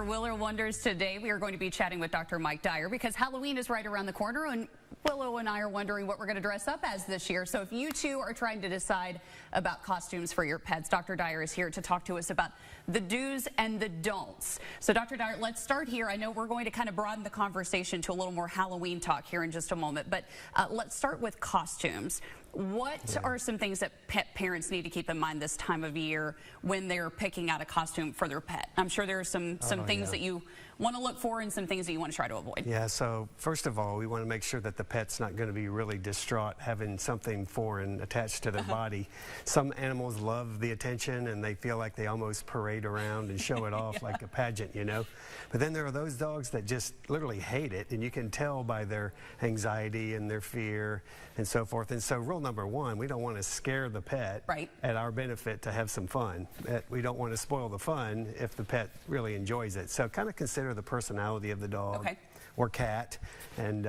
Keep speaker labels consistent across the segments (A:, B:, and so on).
A: for Willow Wonders today. We are going to be chatting with Dr. Mike Dyer because Halloween is right around the corner, and Willow and I are wondering what we're going to dress up as this year. So if you two are trying to decide about costumes for your pets, Dr. Dyer is here to talk to us about the do's and the don'ts. So Dr. Dyer, let's start here. I know we're going to kind of broaden the conversation to a little more Halloween talk here in just a moment, but let's start with costumes. What are some things that pet parents need to keep in mind this time of year when they're picking out a costume for their pet? I'm sure there are some things that you want to look for and some things that you want to try to avoid.
B: Yeah, so first of all, we want to make sure that the pet's not going to be really distraught having something foreign attached to their body. Some animals love the attention and they feel like they almost parade around and show it off like a pageant, you know. But then there are those dogs that just literally hate it, and you can tell by their anxiety and their fear and so forth. And so rule number one, we don't want to scare the pet at our benefit to have some fun. We don't want to spoil the fun if the pet really enjoys it. So kind of consider the personality of the dog or cat, and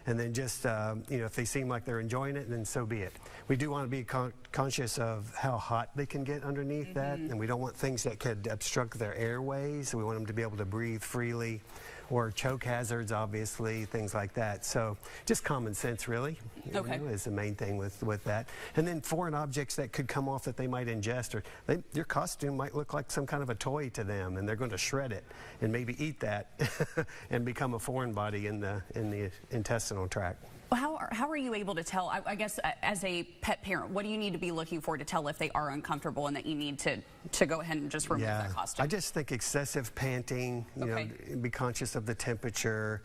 B: then just you know, if they seem like they're enjoying it, then so be it. We do want to be conscious of how hot they can get underneath that, and we don't want things that could obstruct their airways. So we want them to be able to breathe freely, or choke hazards, obviously, things like that. So just common sense, really, you know, is the main thing with that. And then foreign objects that could come off that they might ingest, or your costume might look like some kind of a toy to them, and they're going to shred it and maybe eat that and become a foreign body in the intestinal tract.
A: Well, how are you able to tell, I guess, as a pet parent, what do you need to be looking for to tell if they are uncomfortable and that you need to go ahead and just remove that costume?
B: I just think excessive panting, you know, be conscious of the temperature.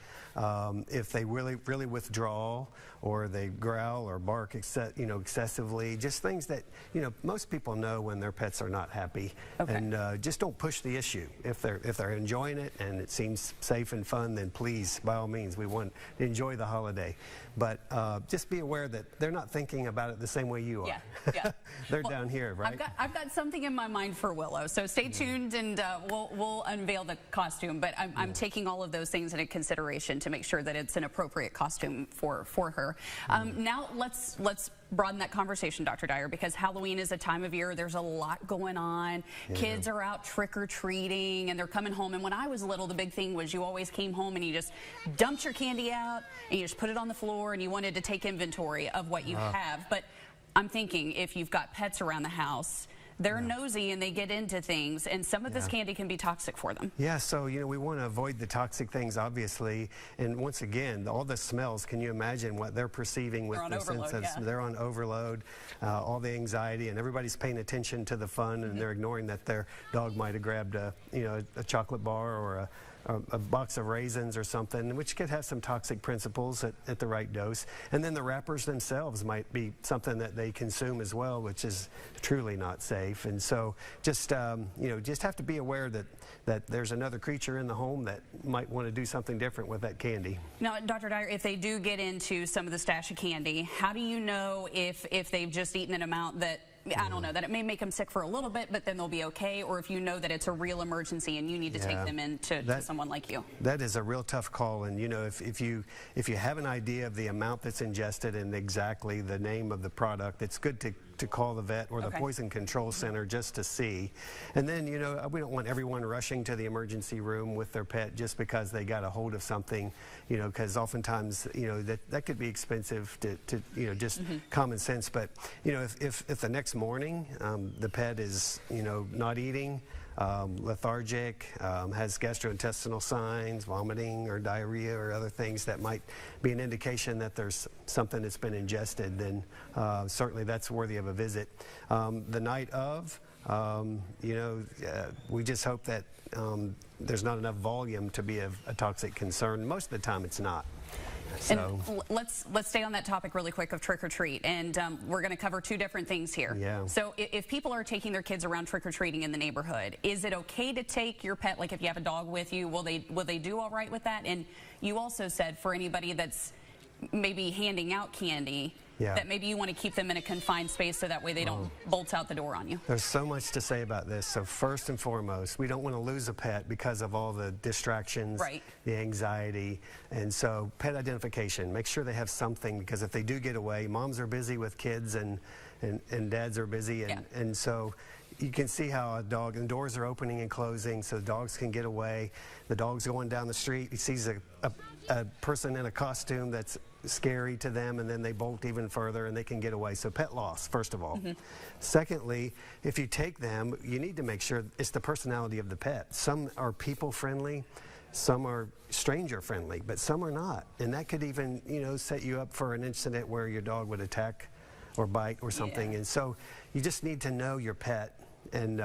B: If they really withdraw, or they growl or bark excessively, just things that, you know, most people know when their pets are not happy. And just don't push the issue. If they're enjoying it and it seems safe and fun, then please, by all means, we want to enjoy the holiday. But just be aware that they're not thinking about it the same way you are. They're down here, right?
A: I've got something in my mind for Willow, so stay tuned, and we'll unveil the costume. But I'm taking all of those things into consideration to make sure that it's an appropriate costume for her. Now let's broaden that conversation, Dr. Dyer, because Halloween is a time of year. There's a lot going on. Kids are out trick-or-treating, and they're coming home. And when I was little, the big thing was you always came home and you just dumped your candy out and you just put it on the floor, and you wanted to take inventory of what you have. But I'm thinking, if you've got pets around the house, they're nosy and they get into things, and some of this candy can be toxic for them. Yeah,
B: so, you know, we want to avoid the toxic things, obviously. And once again, all the smells, can you imagine what they're perceiving with the sense of they're on overload, all the anxiety, and everybody's paying attention to the fun, and they're ignoring that their dog might have grabbed a chocolate bar or a box of raisins or something, which could have some toxic principles at the right dose. And then the wrappers themselves might be something that they consume as well, which is truly not safe. And so just you know, just have to be aware that there's another creature in the home that might want to do something different with that candy.
A: Now, Dr. Dyer, if they do get into some of the stash of candy, how do you know if they've just eaten an amount that, I don't know, that it may make them sick for a little bit, but then they'll be okay, or if you know that it's a real emergency and you need to take them in to someone like you?
B: That is a real tough call, and you know, if you have an idea of the amount that's ingested and exactly the name of the product, it's good to call the vet or the poison control center just to see. And then, you know, we don't want everyone rushing to the emergency room with their pet just because they got a hold of something, you know, because oftentimes, you know, that could be expensive to you know, just common sense. But, you know, if the next morning the pet is, you know, not eating, lethargic, has gastrointestinal signs, vomiting or diarrhea or other things that might be an indication that there's something that's been ingested, then certainly that's worthy of a visit. The night of, you know, we just hope that there's not enough volume to be a toxic concern. Most of the time it's not.
A: So. And let's stay on that topic really quick of trick-or-treat, and we're going to cover two different things here. So if people are taking their kids around trick-or-treating in the neighborhood, is it okay to take your pet, like if you have a dog with you, will they do all right with that? And you also said for anybody that's maybe handing out candy, that maybe you want to keep them in a confined space so that way they don't bolt out the door on you.
B: There's so much to say about this. So first and foremost, we don't want to lose a pet because of all the distractions, the anxiety. And so pet identification, make sure they have something, because if they do get away, moms are busy with kids and dads are busy. And so you can see how a dog, and doors are opening and closing so the dogs can get away. The dog's going down the street, he sees a person in a costume that's scary to them, and then they bolt even further and they can get away. So pet loss, first of all. Secondly, if you take them, you need to make sure it's the personality of the pet. Some are people friendly, some are stranger friendly, but some are not. And that could even, you know, set you up for an incident where your dog would attack or bite or something. And so you just need to know your pet and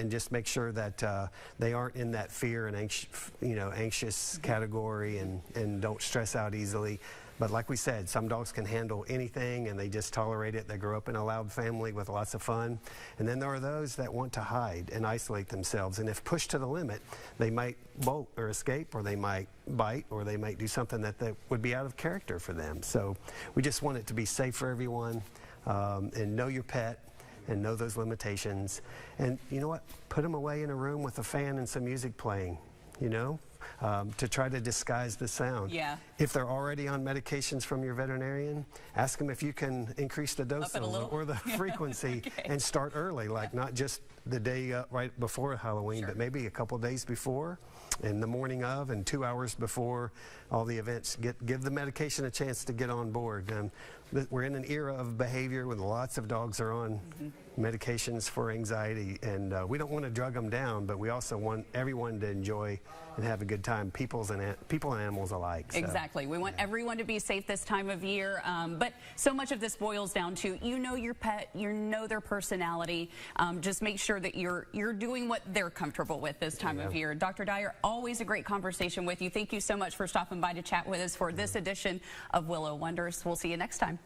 B: just make sure that they aren't in that fear and anxious category, and don't stress out easily. But like we said, some dogs can handle anything and they just tolerate it. They grow up in a loud family with lots of fun. And then there are those that want to hide and isolate themselves. And if pushed to the limit, they might bolt or escape, or they might bite, or they might do something that would be out of character for them. So we just want it to be safe for everyone, and know your pet and know those limitations. And you know what? Put them away in a room with a fan and some music playing, you know? To try to disguise the sound.
A: Yeah.
B: If they're already on medications from your veterinarian, ask them if you can increase the dose or the frequency and start early, like not just the day right before Halloween, but maybe a couple days before, and the morning of, and 2 hours before all the events. Give the medication a chance to get on board. We're in an era of behavior when lots of dogs are on medications for anxiety, and we don't want to drug them down, but we also want everyone to enjoy and have a good time, people and animals alike. So.
A: Exactly. We want everyone to be safe this time of year, but so much of this boils down to, you know your pet, you know their personality. Just make sure that you're doing what they're comfortable with this time of year. Dr. Dyer, always a great conversation with you. Thank you so much for stopping by to chat with us for this edition of Willow Wonders. We'll see you next time.